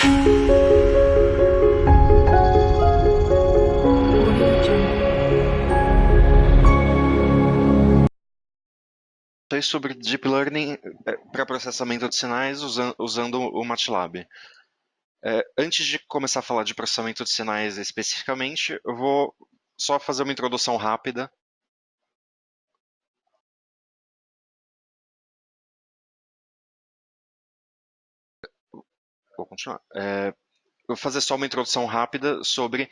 Audio Jungle. Sobre Deep Learning para processamento de sinais usando o MATLAB. Antes de começar a falar de processamento de sinais especificamente, eu vou só fazer uma introdução rápida. Vou continuar. Vou fazer só uma introdução rápida sobre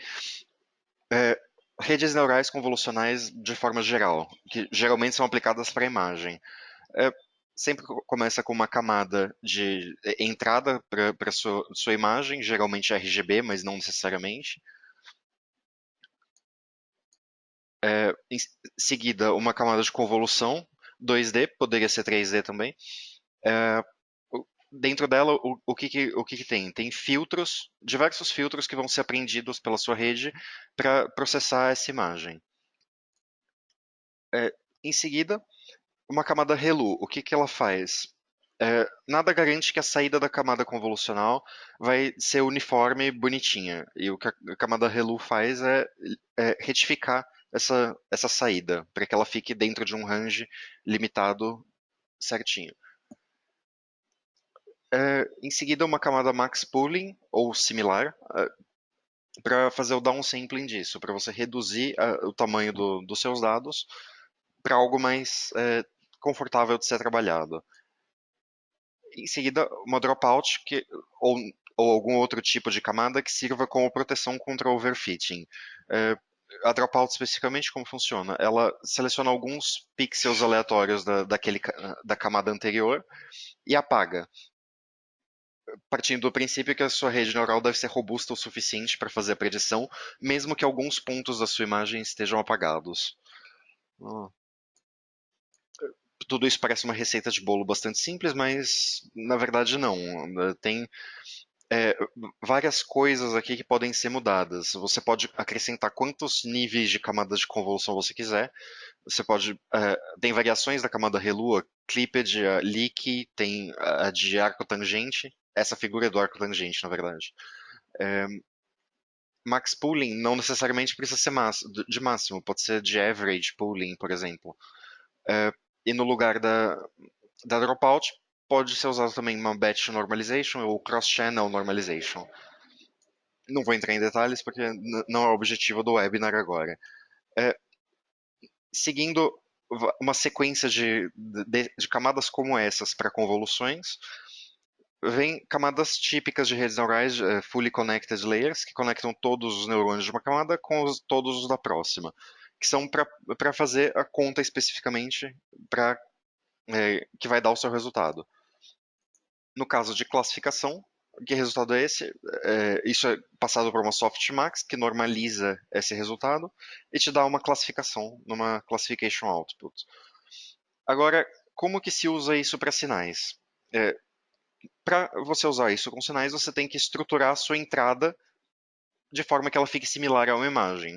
é, redes neurais convolucionais de forma geral, que geralmente são aplicadas para imagem. É, Sempre começa com uma camada de entrada para sua imagem, geralmente RGB, mas não necessariamente. Em seguida, uma camada de convolução 2D, poderia ser 3D também. É, Dentro dela, o que tem? Tem filtros, diversos filtros que vão ser apreendidos pela sua rede para processar essa imagem. Em seguida, uma camada ReLU. O que ela faz? Nada garante que a saída da camada convolucional vai ser uniforme e bonitinha. E o que a camada ReLU faz é retificar essa saída, para que ela fique dentro de um range limitado certinho. Em seguida, uma camada max pooling ou similar, para fazer o downsampling disso, para você reduzir o tamanho dos seus dados para algo mais confortável de ser trabalhado. Em seguida, uma dropout ou, ou algum outro tipo de camada que sirva como proteção contra overfitting. É, a dropout especificamente como funciona? Ela seleciona alguns pixels aleatórios da camada anterior e apaga, partindo do princípio que a sua rede neural deve ser robusta o suficiente para fazer a predição, mesmo que alguns pontos da sua imagem estejam apagados. Tudo isso parece uma receita de bolo bastante simples, mas na verdade não. Tem é, várias coisas aqui que podem ser mudadas. Você pode acrescentar quantos níveis de camadas de convolução você quiser. Você pode. Tem variações da camada relua, clipped, leak, tem a de arco tangente. Essa figura é do arco tangente, na verdade. Max pooling não necessariamente precisa ser de máximo, pode ser de average pooling, por exemplo. E no lugar da dropout, pode ser usado também uma batch normalization ou cross-channel normalization. Não vou entrar em detalhes porque não é o objetivo do webinar agora. É, Seguindo uma sequência de camadas como essas para convoluções, vem camadas típicas de redes neurais, fully connected layers, que conectam todos os neurônios de uma camada com todos os da próxima, que são para fazer a conta especificamente para que vai dar o seu resultado. No caso de classificação, que resultado é esse? Isso é passado por uma softmax que normaliza esse resultado e te dá uma classificação numa classification output. Agora, como que se usa isso para sinais? Para você usar isso com sinais, você tem que estruturar a sua entrada de forma que ela fique similar a uma imagem.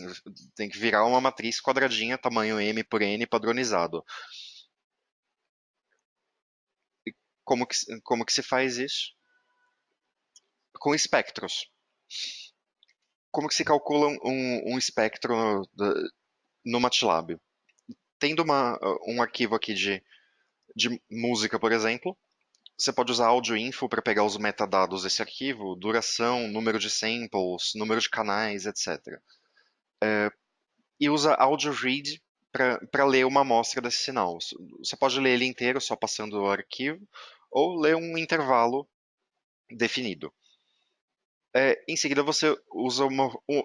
Tem que virar uma matriz quadradinha, tamanho M por N, padronizado. Como que se faz isso? Com espectros. Como que se calcula um espectro no MATLAB? Tendo um arquivo aqui de música, por exemplo, você pode usar AudioInfo para pegar os metadados desse arquivo, duração, número de samples, número de canais, etc. E usa AudioRead para ler uma amostra desse sinal. Você pode ler ele inteiro só passando o arquivo, ou ler um intervalo definido. Em seguida, você usa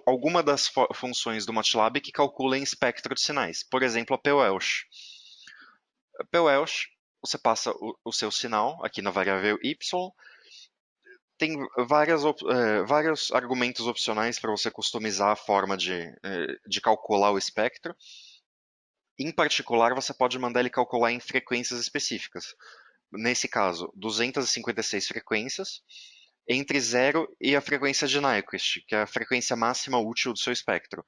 alguma das funções do MATLAB que calcula em espectro de sinais. Por exemplo, a PWelsh. A PWelsh, você passa o seu sinal aqui na variável y. Tem vários argumentos opcionais para você customizar a forma de calcular o espectro. Em particular, você pode mandar ele calcular em frequências específicas. Nesse caso, 256 frequências, entre zero e a frequência de Nyquist, que é a frequência máxima útil do seu espectro.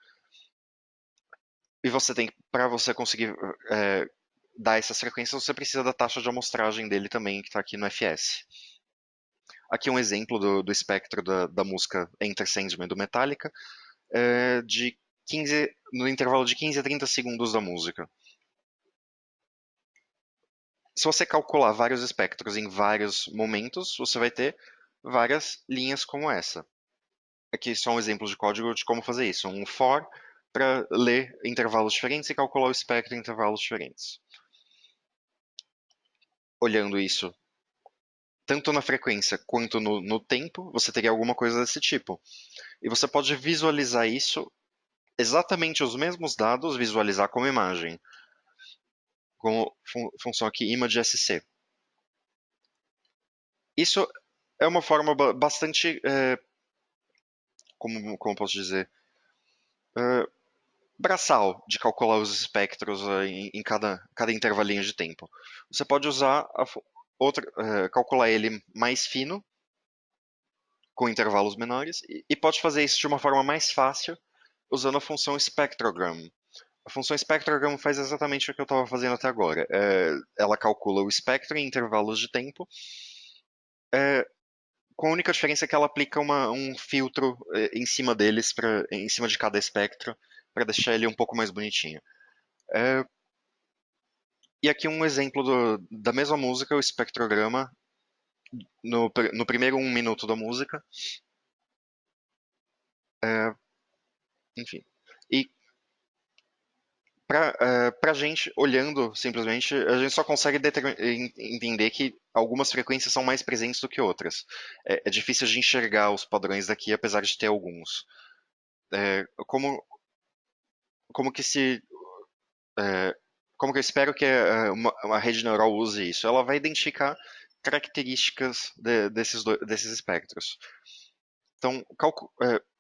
E para você conseguir dar essas frequências, você precisa da taxa de amostragem dele também, que está aqui no FS. Aqui um exemplo do espectro da música Enter Sandman do Metallica, de 15, no intervalo de 15 a 30 segundos da música. Se você calcular vários espectros em vários momentos, você vai ter várias linhas como essa. Aqui só um exemplo de código de como fazer isso. Um for para ler intervalos diferentes e calcular o espectro em intervalos diferentes. Olhando isso tanto na frequência quanto no tempo, você teria alguma coisa desse tipo. E você pode visualizar isso, exatamente os mesmos dados, visualizar como imagem, com função aqui ImageSC. Isso é uma forma bastante, como posso dizer, eh, braçal de calcular os espectros em cada intervalinho de tempo. Você pode usar calcular ele mais fino, com intervalos menores, e pode fazer isso de uma forma mais fácil usando a função spectrogram. A função spectrogram faz exatamente o que eu estava fazendo até agora. Ela calcula o espectro em intervalos de tempo, com a única diferença que ela aplica um filtro em cima deles, em cima de cada espectro, para deixar ele um pouco mais bonitinho. É, e aqui um exemplo da mesma música, o espectrograma, no primeiro 1 minuto da música. É, enfim. E pra gente, olhando simplesmente, a gente só consegue entender que algumas frequências são mais presentes do que outras. É difícil de enxergar os padrões daqui, apesar de ter alguns. É, como que se. é, Como que eu espero que uma rede neural use isso? Ela vai identificar características desses espectros. Então,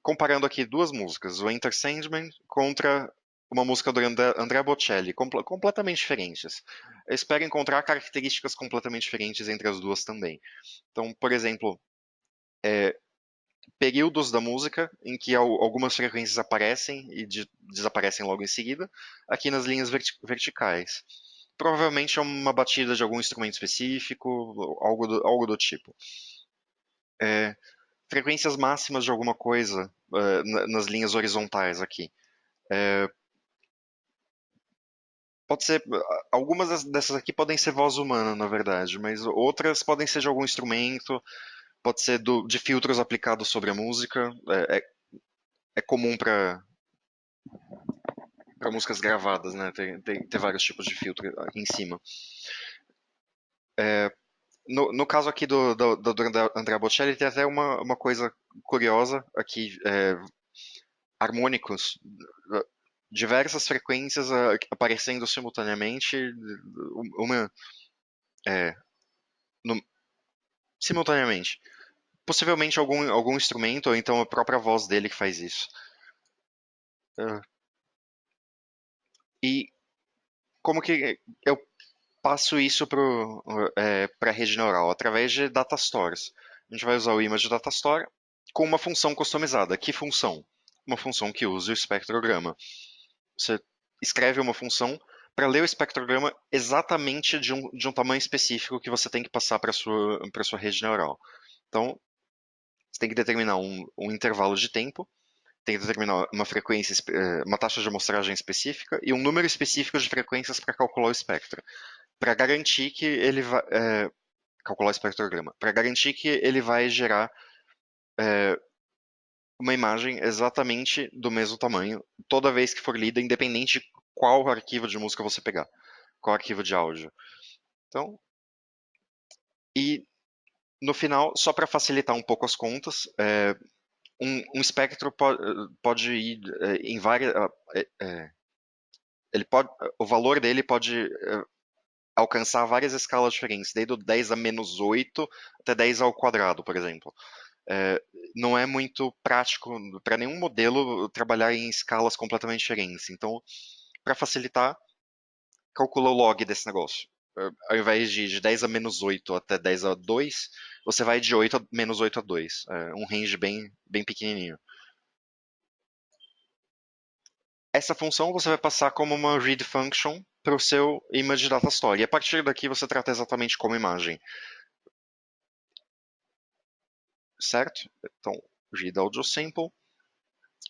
comparando aqui duas músicas, o Enter Sandman contra uma música do Andrea Bocelli, completamente diferentes. Eu espero encontrar características completamente diferentes entre as duas também. Então, por exemplo, períodos da música em que algumas frequências aparecem e desaparecem logo em seguida, aqui nas linhas verticais. Provavelmente é uma batida de algum instrumento específico, algo do tipo. É, frequências máximas de alguma coisa nas linhas horizontais aqui. Pode ser, algumas dessas aqui podem ser voz humana, na verdade, mas outras podem ser de algum instrumento, pode ser de filtros aplicados sobre a música. É comum para músicas gravadas, né? Ter vários tipos de filtro em cima. No caso aqui do Andrea Bocelli, tem até uma coisa curiosa aqui, harmônicos, diversas frequências aparecendo simultaneamente, uma é, no- simultaneamente. Possivelmente algum instrumento, ou então a própria voz dele que faz isso. É, e como que eu passo isso para a rede neural? Através de data stores. A gente vai usar o image data store com uma função customizada. Que função? Uma função que usa o espectrograma. Você escreve uma função para ler o espectrograma exatamente de um tamanho específico que você tem que passar para sua rede neural. Então, você tem que determinar um intervalo de tempo, tem que determinar uma frequência, uma taxa de amostragem específica e um número específico de frequências para calcular o espectro, para garantir que ele vai calcular o espectrograma, para garantir que ele vai gerar uma imagem exatamente do mesmo tamanho toda vez que for lida, independente de qual arquivo de música você pegar, qual arquivo de áudio. Então, e no final, só para facilitar um pouco as contas, um espectro pode ir em várias. Ele pode, o valor dele pode alcançar várias escalas diferentes, desde o 10 a menos 8 até 10 ao quadrado, por exemplo. É, não é muito prático para nenhum modelo trabalhar em escalas completamente diferentes. Então, para facilitar, calcula o log desse negócio. Ao invés de 10 a menos 8 até 10 a 2, você vai de 8 a menos 8 a 2. Um range bem pequenininho. Essa função você vai passar como uma read function para o seu image data store. E a partir daqui você trata exatamente como imagem. certo? Então, read audio sample.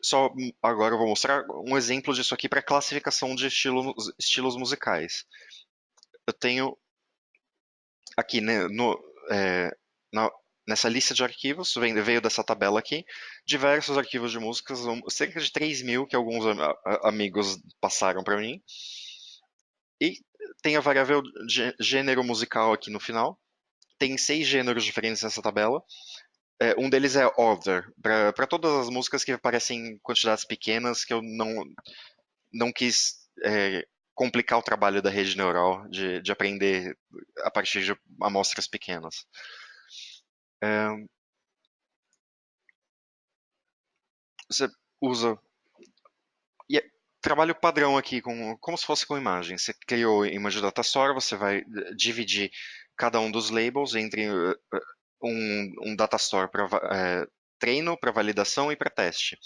Só agora eu vou mostrar um exemplo disso aqui para classificação de estilos musicais. Eu tenho aqui, né, na- nessa lista de arquivos, veio dessa tabela aqui, diversos arquivos de músicas, cerca de 3.000 que alguns amigos passaram para mim. E tem a variável gênero musical aqui no final. Tem 6 gêneros diferentes nessa tabela. Um deles é Other, para todas as músicas que aparecem em quantidades pequenas, que eu não quis complicar o trabalho da rede neural de aprender a partir de amostras pequenas. Você usa. E trabalho padrão aqui, como se fosse com imagem. Você criou image data store, você vai dividir cada um dos labels entre um data store para treino, para validação e para teste.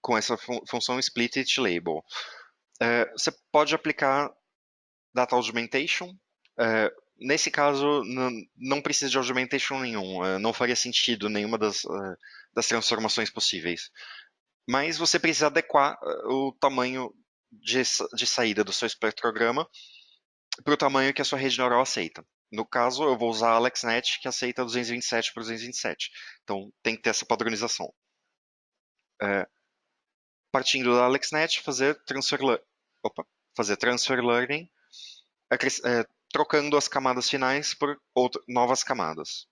Com essa função split it label. Você pode aplicar data augmentation. Nesse caso, não precisa de augmentation nenhum. Não faria sentido nenhuma das transformações possíveis. Mas você precisa adequar o tamanho de saída do seu espectrograma para o tamanho que a sua rede neural aceita. No caso, eu vou usar a AlexNet, que aceita 227 por 227. Então, tem que ter essa padronização. Partindo da AlexNet, fazer transfer learning, trocando as camadas finais por novas camadas.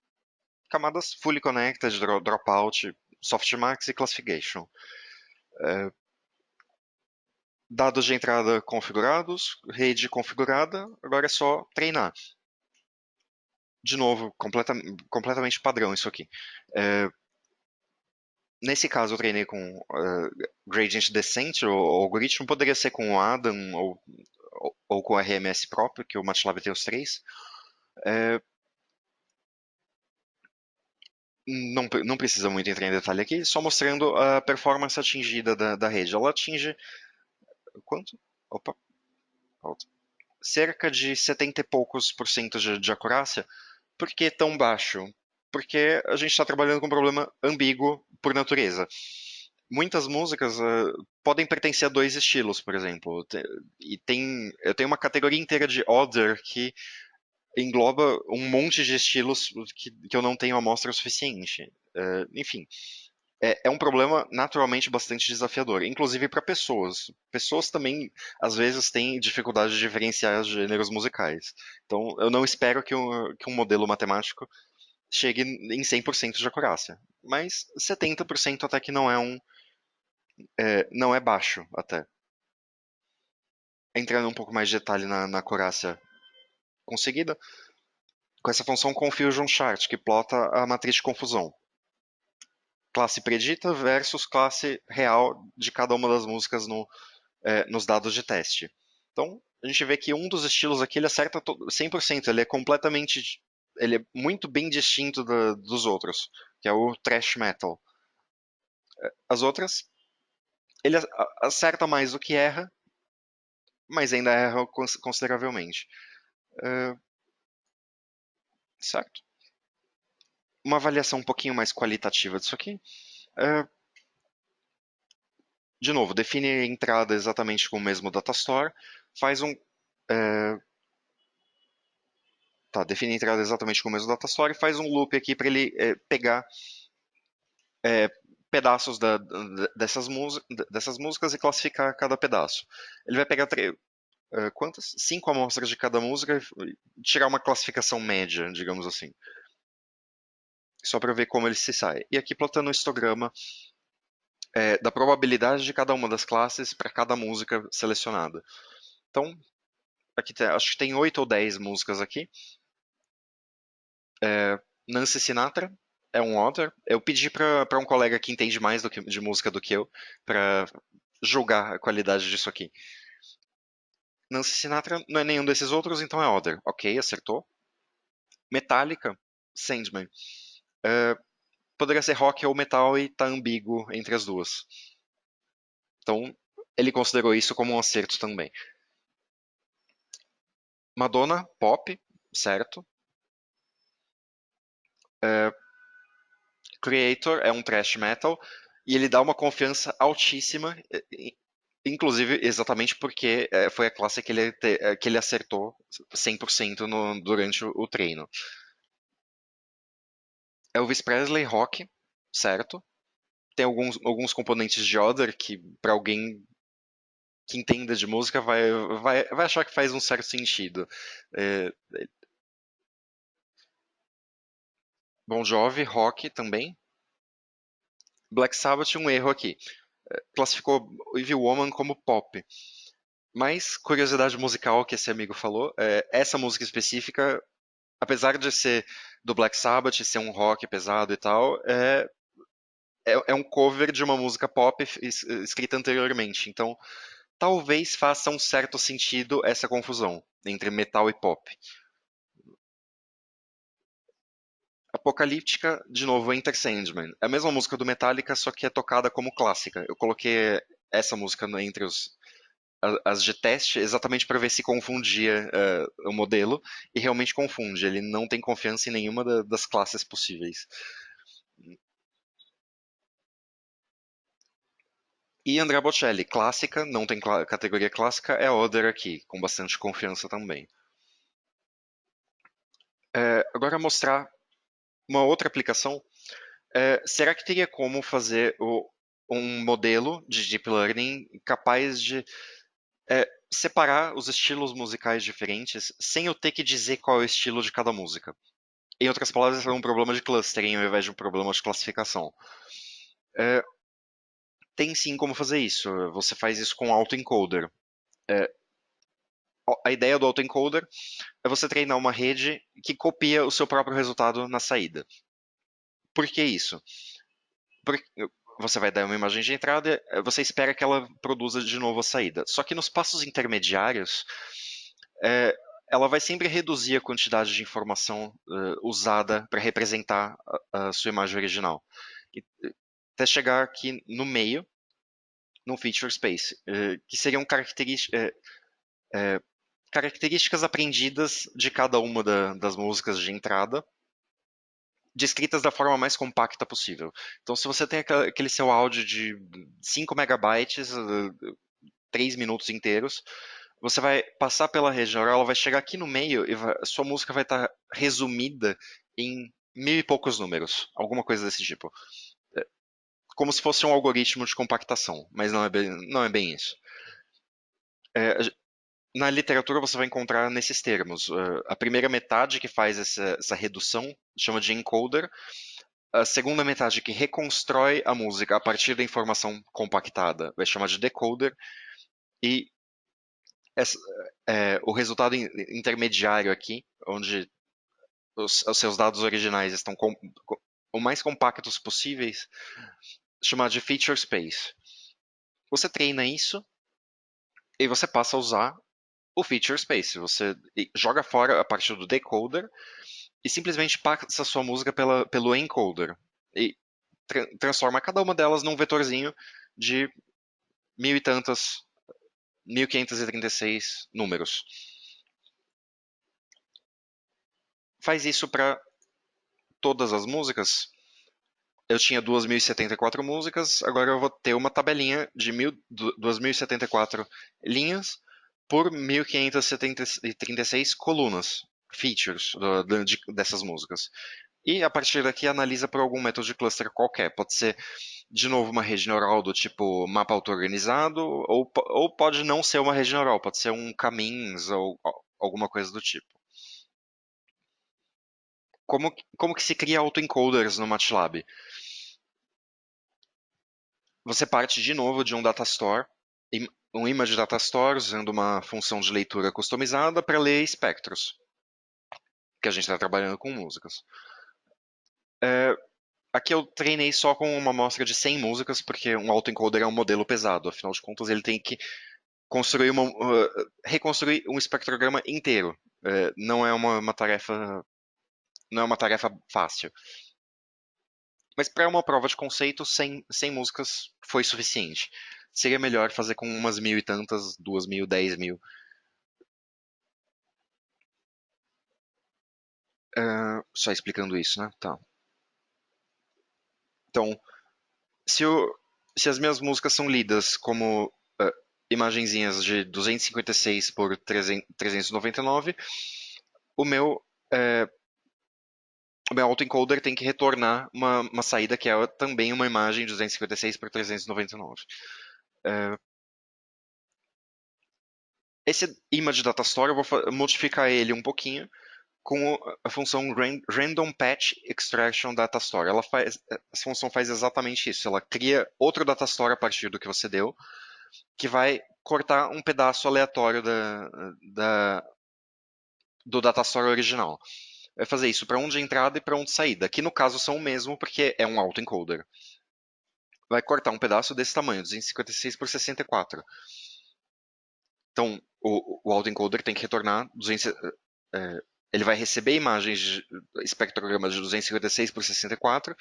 Camadas fully connected, dropout, softmax e classification. Dados de entrada configurados, rede configurada, agora é só treinar. De novo, completamente padrão isso aqui. Nesse caso, eu treinei com gradient descent, o algoritmo poderia ser com o Adam ou com o RMS próprio, que o MATLAB tem os três. Não precisa muito entrar em detalhe aqui, só mostrando a performance atingida da rede. Ela atinge quanto? Opa, volta. Cerca de 70 e poucos por cento de acurácia. Por que tão baixo? Porque a gente está trabalhando com um problema ambíguo por natureza. Muitas músicas podem pertencer a dois estilos, por exemplo. Eu tenho uma categoria inteira de other que engloba um monte de estilos que eu não tenho amostra suficiente. Enfim, é um problema naturalmente bastante desafiador, inclusive para pessoas. Pessoas também, às vezes, têm dificuldade de diferenciar gêneros musicais. Então, eu não espero que um modelo matemático chegue em 100% de acurácia. Mas 70% até que não é baixo, até. Entrando um pouco mais de detalhe na acurácia conseguida, com essa função Confusion Chart, que plota a matriz de confusão. Classe predita versus classe real de cada uma das músicas nos dados de teste. Então, a gente vê que um dos estilos aqui ele acerta 100%, ele é muito bem distinto dos outros, que é o thrash metal. As outras, ele acerta mais do que erra, mas ainda erra consideravelmente. Certo? Uma avaliação um pouquinho mais qualitativa disso aqui. De novo, define a entrada exatamente com o mesmo datastore, faz um. Define a entrada exatamente com o mesmo datastore e faz um loop aqui para ele pegar pedaços dessas músicas e classificar cada pedaço. Ele vai pegar quantas? 5 amostras de cada música e tirar uma classificação média, digamos assim. Só para ver como ele se sai. E aqui plotando o histograma da probabilidade de cada uma das classes para cada música selecionada. Então, aqui acho que tem 8 ou 10 músicas aqui. Nancy Sinatra é um author. Eu pedi para um colega que entende mais de música do que eu para julgar a qualidade disso aqui. Nancy Sinatra não é nenhum desses outros, então é Other. Ok, acertou. Metallica, Sandman. Poderia ser rock ou metal e tá ambíguo entre as duas. Então, ele considerou isso como um acerto também. Madonna, pop, certo. Creator é um thrash metal e ele dá uma confiança altíssima, inclusive exatamente porque foi a classe que ele acertou 100% durante o treino. Elvis Presley, rock, certo? Tem alguns componentes de Other que, para alguém que entenda de música, vai achar que faz um certo sentido. É, Bon Jovi, rock também. Black Sabbath, um erro aqui. Classificou Evil Woman como pop. Mas, curiosidade musical que esse amigo falou, essa música específica, apesar de ser do Black Sabbath, ser um rock pesado e tal, é um cover de uma música pop escrita anteriormente. Então, talvez faça um certo sentido essa confusão entre metal e pop. Apocalíptica, de novo, Enter Sandman. É a mesma música do Metallica, só que é tocada como clássica. Eu coloquei essa música entre as de teste exatamente para ver se confundia o modelo, e realmente confunde. Ele não tem confiança em nenhuma das classes possíveis. E Andrea Bocelli, clássica, não tem categoria clássica, é Other aqui, com bastante confiança também. Agora mostrar uma outra aplicação. Será que teria como fazer um modelo de deep learning capaz de separar os estilos musicais diferentes sem eu ter que dizer qual é o estilo de cada música? Em outras palavras, é um problema de clustering ao invés de um problema de classificação. É, Tem sim como fazer isso. Você faz isso com autoencoder. É, a ideia do autoencoder é você treinar uma rede que copia o seu próprio resultado na saída. Por que isso? Porque você vai dar uma imagem de entrada, você espera que ela produza de novo a saída. Só que nos passos intermediários, é, ela vai sempre reduzir a quantidade de informação usada para representar a sua imagem original. E, até chegar aqui no meio, no feature space, que seriam características aprendidas de cada uma das músicas de entrada, descritas da forma mais compacta possível. Então, se você tem aquele seu áudio de 5 megabytes, 3 minutos inteiros, você vai passar pela rede neural, ela vai chegar aqui no meio e sua música vai estar resumida em mil e poucos números, alguma coisa desse tipo. Como se fosse um algoritmo de compactação, mas não é bem isso. É, Na literatura você vai encontrar nesses termos. A primeira metade que faz essa redução chama de encoder. A segunda metade que reconstrói a música a partir da informação compactada vai chamar de decoder. E essa- o resultado intermediário aqui, onde os seus dados originais estão o mais compactos possíveis, chamado de feature space. Você treina isso e você passa a usar o feature space. Você joga fora a parte do decoder e simplesmente passa a sua música pelo encoder e transforma cada uma delas num vetorzinho de mil e tantas, 1536 números. Faz isso para todas as músicas. Eu tinha 2074 músicas, agora eu vou ter uma tabelinha de 2074 linhas por 1536 colunas, features dessas músicas. E a partir daqui analisa por algum método de cluster qualquer. Pode ser, de novo, uma rede neural do tipo mapa auto-organizado, ou pode não ser uma rede neural, pode ser um caminhos ou alguma coisa do tipo. Como que se cria autoencoders no MATLAB? Você parte de novo de um datastore, um image datastore usando uma função de leitura customizada para ler espectros, que a gente está trabalhando com músicas. Aqui eu treinei só com uma amostra de 100 músicas, porque um autoencoder é um modelo pesado. Afinal de contas, ele tem que reconstruir um espectrograma inteiro. Não é uma tarefa, não é uma tarefa fácil. Mas para uma prova de conceito, 100 músicas foi suficiente. Seria melhor fazer com umas mil e tantas, 2.000, 10.000. Só explicando isso, né? Tá. Então, se, se as minhas músicas são lidas como imagenzinhas de 256 por 399, o meu, é, o meu autoencoder tem que retornar uma saída que é também uma imagem de 256 por 399. É, esse image data store eu vou modificar ele um pouquinho com a função random patch extraction data store. Essa função faz exatamente isso. Ela cria outro data store a partir do que você deu, que vai cortar um pedaço aleatório do data store original. Vai fazer isso para onde entrada e para onde saída. Aqui no caso são o mesmo porque é um autoencoder. Vai cortar um pedaço desse tamanho, 256 por 64. Então, o autoencoder tem que retornar 200, ele vai receber imagens de espectrogramas de 256 por 64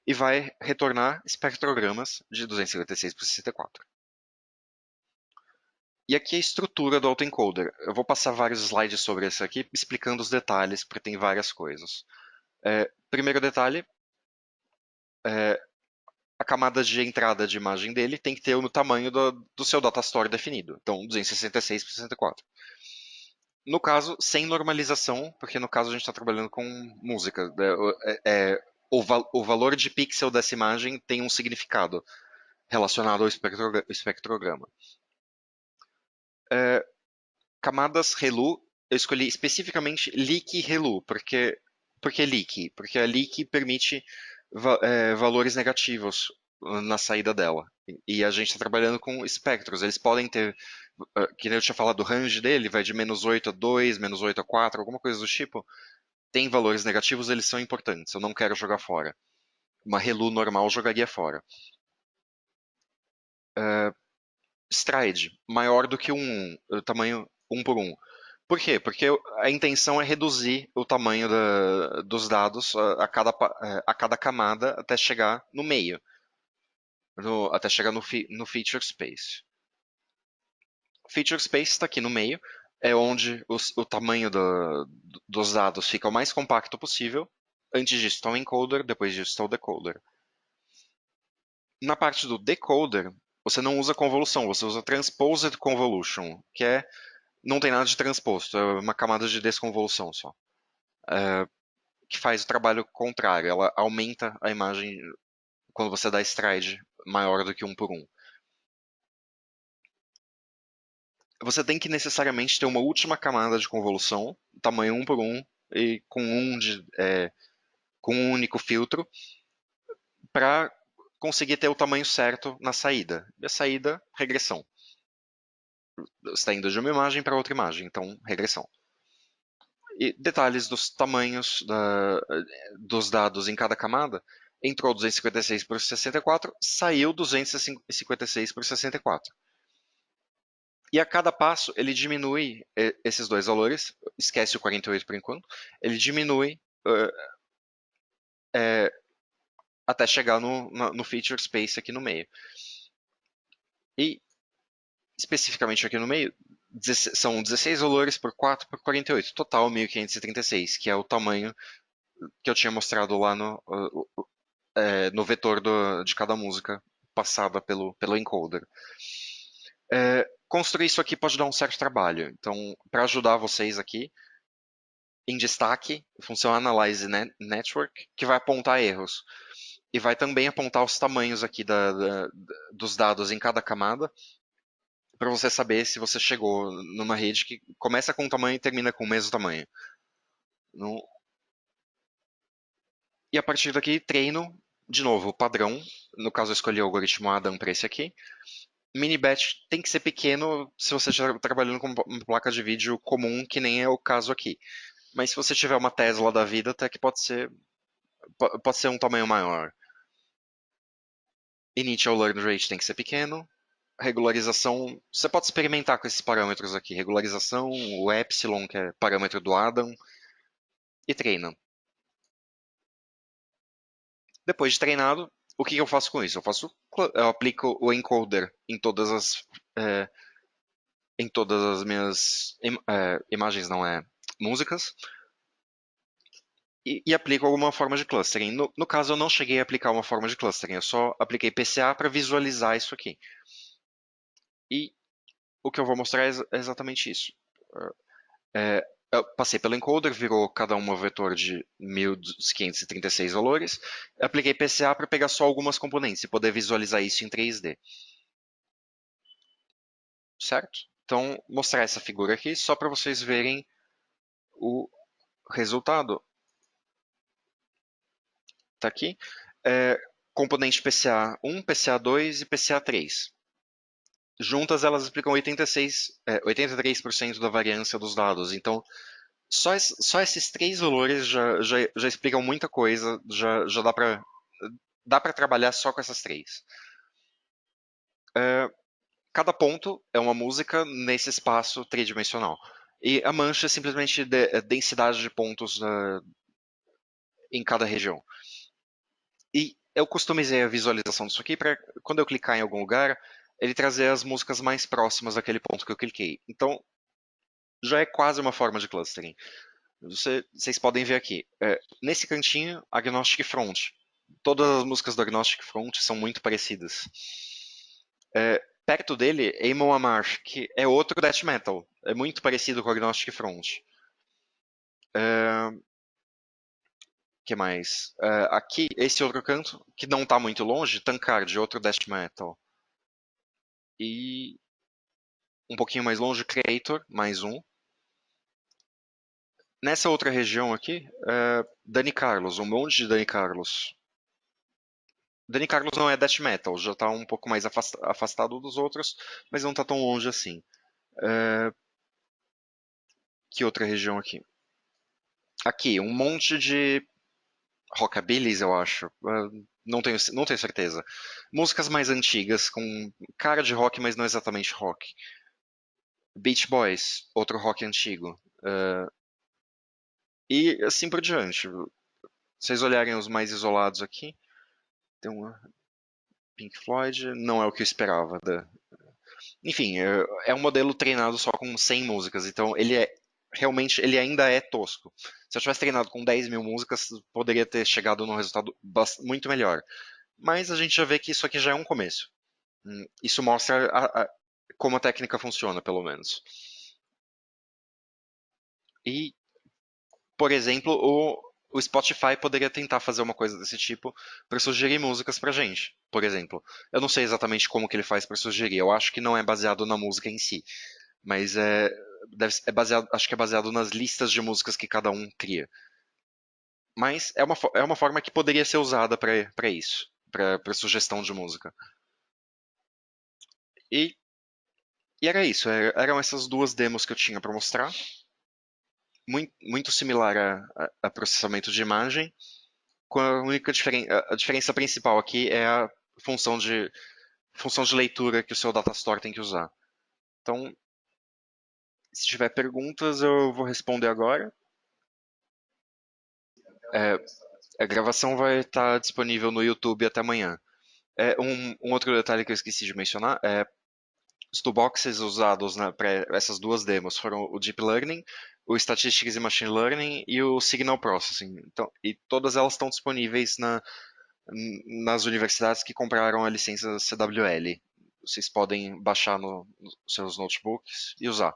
e vai retornar espectrogramas de 256 por 64. E aqui é a estrutura do autoencoder. Eu vou passar vários slides sobre isso aqui, explicando os detalhes, porque tem várias coisas. Primeiro detalhe, a camada de entrada de imagem dele tem que ter o tamanho do seu datastore definido. Então, 266 por 64. No caso, sem normalização, porque no caso a gente está trabalhando com música. O valor de pixel dessa imagem tem um significado relacionado ao espectrograma. Camadas Relu, eu escolhi especificamente Leak Relu, porque Leak? Porque a Leak permite valores negativos na saída dela. E a gente está trabalhando com espectros. Eles podem ter, que nem eu tinha falado, o range dele vai de -8 a 2, -8 a 4, alguma coisa do tipo. Tem valores negativos, eles são importantes. Eu não quero jogar fora. Uma Relu normal jogaria fora. Stride, maior do que o tamanho 1 por 1. Por quê? Porque a intenção é reduzir o tamanho dos dados a cada camada até chegar no meio, até chegar no feature space. Feature space está aqui no meio, é onde o tamanho dos dados fica o mais compacto possível. Antes disso está o encoder, depois disso está o decoder. Na parte do decoder, você não usa convolução, você usa transposed convolution, que não tem nada de transposto, é uma camada de desconvolução só. Que faz o trabalho contrário, ela aumenta a imagem quando você dá stride maior do que 1 por 1. Você tem que necessariamente ter uma última camada de convolução, tamanho 1 por 1, e com um único filtro, para conseguir ter o tamanho certo na saída. E a saída, regressão. Você está indo de uma imagem para outra imagem, então regressão. E detalhes dos tamanhos dos dados em cada camada. Entrou 256 por 64, saiu 256 por 64. E a cada passo ele diminui esses dois valores, esquece o 48 por enquanto, ele diminui até chegar no feature space aqui no meio. E especificamente aqui no meio, são 16 valores por 4 por 48, total 1536, que é o tamanho que eu tinha mostrado lá no vetor de cada música passada pelo encoder. Construir isso aqui pode dar um certo trabalho. Então, para ajudar vocês aqui, em destaque, função Analyze Network, que vai apontar erros. E vai também apontar os tamanhos aqui dos dados em cada camada, para você saber se você chegou numa rede que começa com um tamanho e termina com o mesmo tamanho. No... E a partir daqui, treino, de novo, padrão. No caso, eu escolhi o algoritmo Adam para esse aqui. Mini batch tem que ser pequeno se você estiver trabalhando com uma placa de vídeo comum, que nem é o caso aqui. Mas se você tiver uma Tesla da vida, até que pode ser um tamanho maior. Initial learn rate tem que ser pequeno. Regularização, você pode experimentar com esses parâmetros aqui. Regularização, o epsilon, que é parâmetro do Adam, e treina. Depois de treinado, o que eu faço com isso? Eu aplico o encoder é, em todas as minhas imagens, não é, músicas. e aplico alguma forma de clustering. No caso, eu não cheguei a aplicar uma forma de clustering, eu só apliquei PCA para visualizar isso aqui. E o que eu vou mostrar é exatamente isso. Eu passei pelo encoder, virou cada uma vetor de 1536 valores. Apliquei PCA para pegar só algumas componentes e poder visualizar isso em 3D. Certo? Então, mostrar essa figura aqui só para vocês verem o resultado. Tá aqui. É, componente PCA1, PCA2 e PCA3. Juntas elas explicam 83% da variância dos dados. Então, só esses três valores já explicam muita coisa, já dá para trabalhar só com essas três. Cada ponto é uma música nesse espaço tridimensional. E a mancha é simplesmente densidade de pontos em cada região. E eu customizei a visualização disso aqui para quando eu clicar em algum lugar, ele trazer as músicas mais próximas daquele ponto que eu cliquei. Então, já é quase uma forma de clustering. Vocês podem ver aqui. Nesse cantinho, Agnostic Front. Todas as músicas do Agnostic Front são muito parecidas. Perto dele, Amon Amarth, que é outro death metal. É muito parecido com o Agnostic Front. Que mais? Aqui, esse outro canto, que não está muito longe, Tankard, outro death metal. E um pouquinho mais longe, Creator, mais um. Nessa outra região aqui, Dani Carlos, um monte de Dani Carlos. Dani Carlos não é death metal, já está um pouco mais afastado dos outros, mas não está tão longe assim. Que outra região aqui? Aqui, um monte de rockabillys, eu acho. Não tenho certeza. Músicas mais antigas, com cara de rock, mas não exatamente rock. Beach Boys, outro rock antigo. E assim por diante. Se vocês olharem os mais isolados aqui, tem uma Pink Floyd, não é o que eu esperava. Enfim, é um modelo treinado só com 100 músicas, então realmente ele ainda é tosco. Se eu tivesse treinado com 10 mil músicas, poderia ter chegado num resultado muito melhor. Mas a gente já vê que isso aqui já é um começo. Isso mostra como a técnica funciona, pelo menos. E, por exemplo, o Spotify poderia tentar fazer uma coisa desse tipo para sugerir músicas pra gente, por exemplo. Eu não sei exatamente como que ele faz para sugerir. Eu acho que não é baseado na música em si, mas acho que é baseado nas listas de músicas que cada um cria. Mas é uma forma que poderia ser usada para isso, para sugestão de música. E, e era isso. Eram essas duas demos que eu tinha para mostrar. Muito similar a processamento de imagem, com a única a diferença principal aqui é a função de leitura que o seu Datastore tem que usar. Então, se tiver perguntas, eu vou responder agora. É, a gravação vai estar disponível no YouTube até amanhã. Um outro detalhe que eu esqueci de mencionar é os toolboxes usados para essas duas demos foram o Deep Learning, o Statistics e Machine Learning e o Signal Processing. Então, e todas elas estão disponíveis nas universidades que compraram a licença CWL. Vocês podem baixar nos seus notebooks e usar.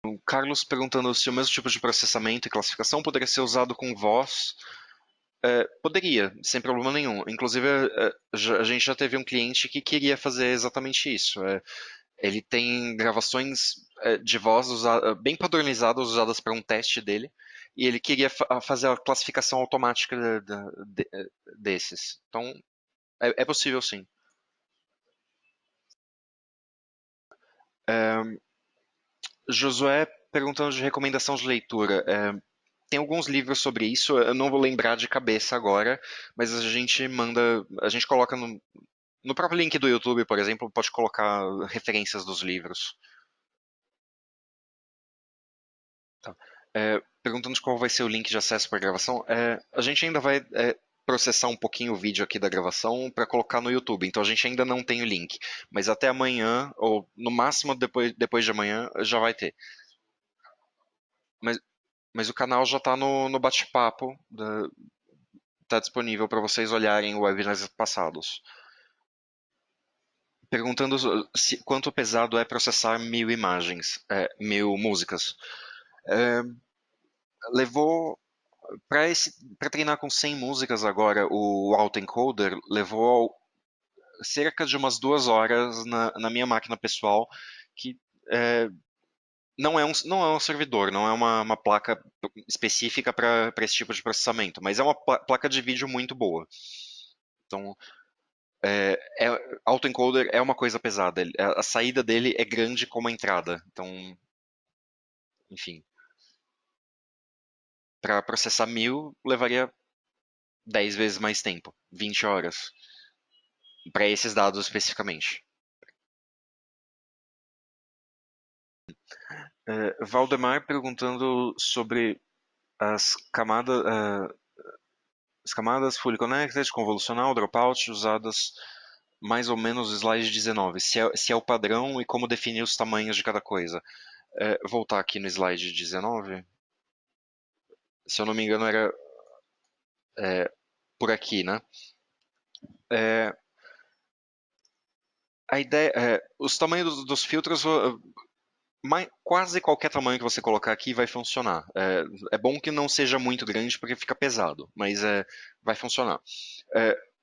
O Carlos perguntando se o mesmo tipo de processamento e classificação poderia ser usado com voz. Poderia, sem problema nenhum. Inclusive, a gente já teve um cliente que queria fazer exatamente isso. Ele tem gravações de voz bem padronizadas, usadas para um teste dele, e ele queria fazer a classificação automática desses. Então, é possível sim. Josué perguntando de recomendação de leitura. Tem alguns livros sobre isso, eu não vou lembrar de cabeça agora, mas a gente coloca no próprio link do YouTube, por exemplo, pode colocar referências dos livros. Tá. Perguntando de qual vai ser o link de acesso para a gravação, a gente ainda vai processar um pouquinho o vídeo aqui da gravação para colocar no YouTube, então a gente ainda não tem o link, mas até amanhã, ou no máximo depois de amanhã, já vai ter. Mas, mas o canal já está no bate-papo, está disponível para vocês olharem webinars passados. Perguntando quanto pesado é processar 1000 imagens, 1000 músicas. É, levou para treinar com 100 músicas agora, o autoencoder levou cerca de umas 2 horas na minha máquina pessoal, que é, não é um servidor, não é uma placa específica para esse tipo de processamento, mas é uma placa de vídeo muito boa. Então, autoencoder é uma coisa pesada. A saída dele é grande como a entrada. Então, enfim, para processar 1000 levaria 10 vezes mais tempo, 20 horas, para esses dados especificamente. Valdemar perguntando sobre as camadas, as camadas fully connected, convolucional, dropout, usadas mais ou menos no slide 19. Se é o padrão e como definir os tamanhos de cada coisa. Voltar aqui no slide 19. Se eu não me engano, era por aqui, né? É, a ideia, os tamanhos dos filtros, quase qualquer tamanho que você colocar aqui vai funcionar. É bom que não seja muito grande porque fica pesado, mas vai funcionar.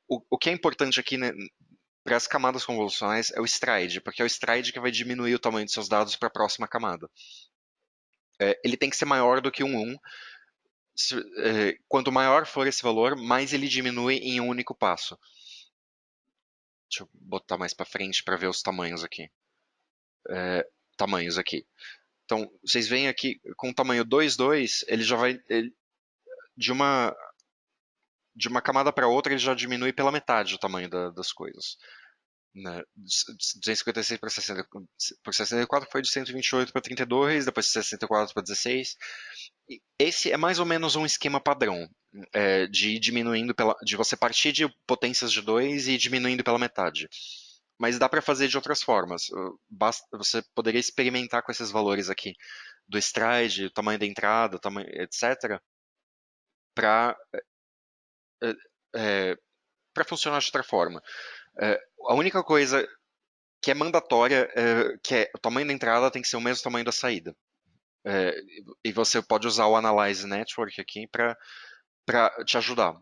O que é importante aqui, né, para as camadas convolucionais é o stride, porque é o stride que vai diminuir o tamanho dos seus dados para a próxima camada. Ele tem que ser maior do que 1. Quanto maior for esse valor, mais ele diminui em um único passo. Deixa eu botar mais para frente para ver os tamanhos aqui. Tamanhos aqui. Então, vocês veem aqui, com o tamanho 2,2, ele já vai. De uma, de uma camada para outra, ele já diminui pela metade o tamanho das coisas. Né? 256 por 64 foi de 128 para 32, depois de 64 para 16. Esse é mais ou menos um esquema padrão, de diminuindo de você partir de potências de 2 e diminuindo pela metade. Mas dá para fazer de outras formas. Você poderia experimentar com esses valores aqui do stride, tamanho da entrada, tamanho, etc., para para funcionar de outra forma. A única coisa que é mandatória, que é o tamanho da entrada tem que ser o mesmo tamanho da saída. É, e você pode usar o Analyze Network aqui para te ajudar.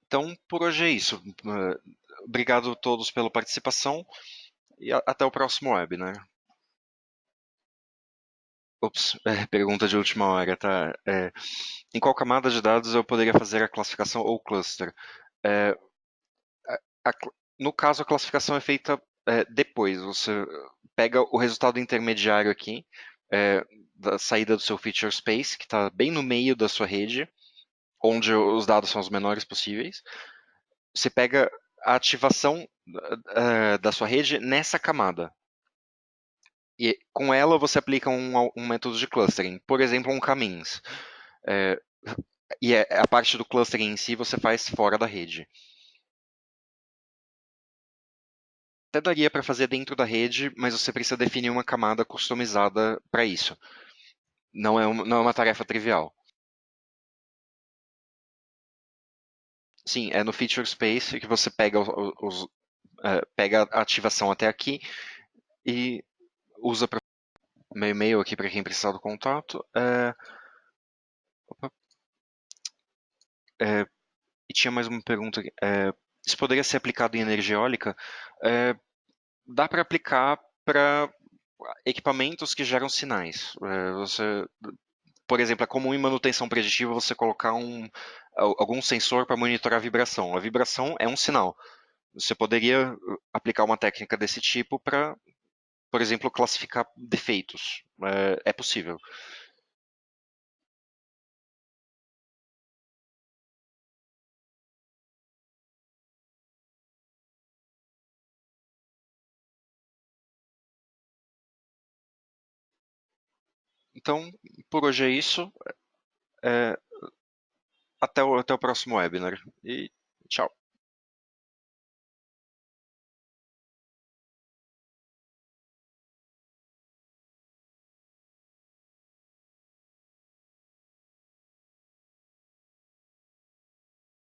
Então, por hoje é isso. Obrigado a todos pela participação e até o próximo web, né? Ops, pergunta de última hora, tá? Em qual camada de dados eu poderia fazer a classificação ou cluster? É, no caso, a classificação é feita depois. Você pega o resultado intermediário aqui, da saída do seu feature space, que está bem no meio da sua rede, onde os dados são os menores possíveis. Você pega a ativação da sua rede nessa camada. E com ela você aplica um método de clustering, por exemplo, um caminhos. É, e a parte do clustering em si você faz fora da rede. Até daria para fazer dentro da rede, mas você precisa definir uma camada customizada para isso. Não é uma tarefa trivial. Sim, é no Feature Space que você pega, pega a ativação até aqui e usa para meu e-mail aqui para quem precisar do contato. Opa, e tinha mais uma pergunta. Isso poderia ser aplicado em energia eólica? É, dá para aplicar para equipamentos que geram sinais. Por exemplo, é comum em manutenção preditiva você colocar algum sensor para monitorar a vibração. A vibração é um sinal. Você poderia aplicar uma técnica desse tipo para, por exemplo, classificar defeitos. É possível. Então, por hoje é isso. É, até o próximo webinar. E tchau.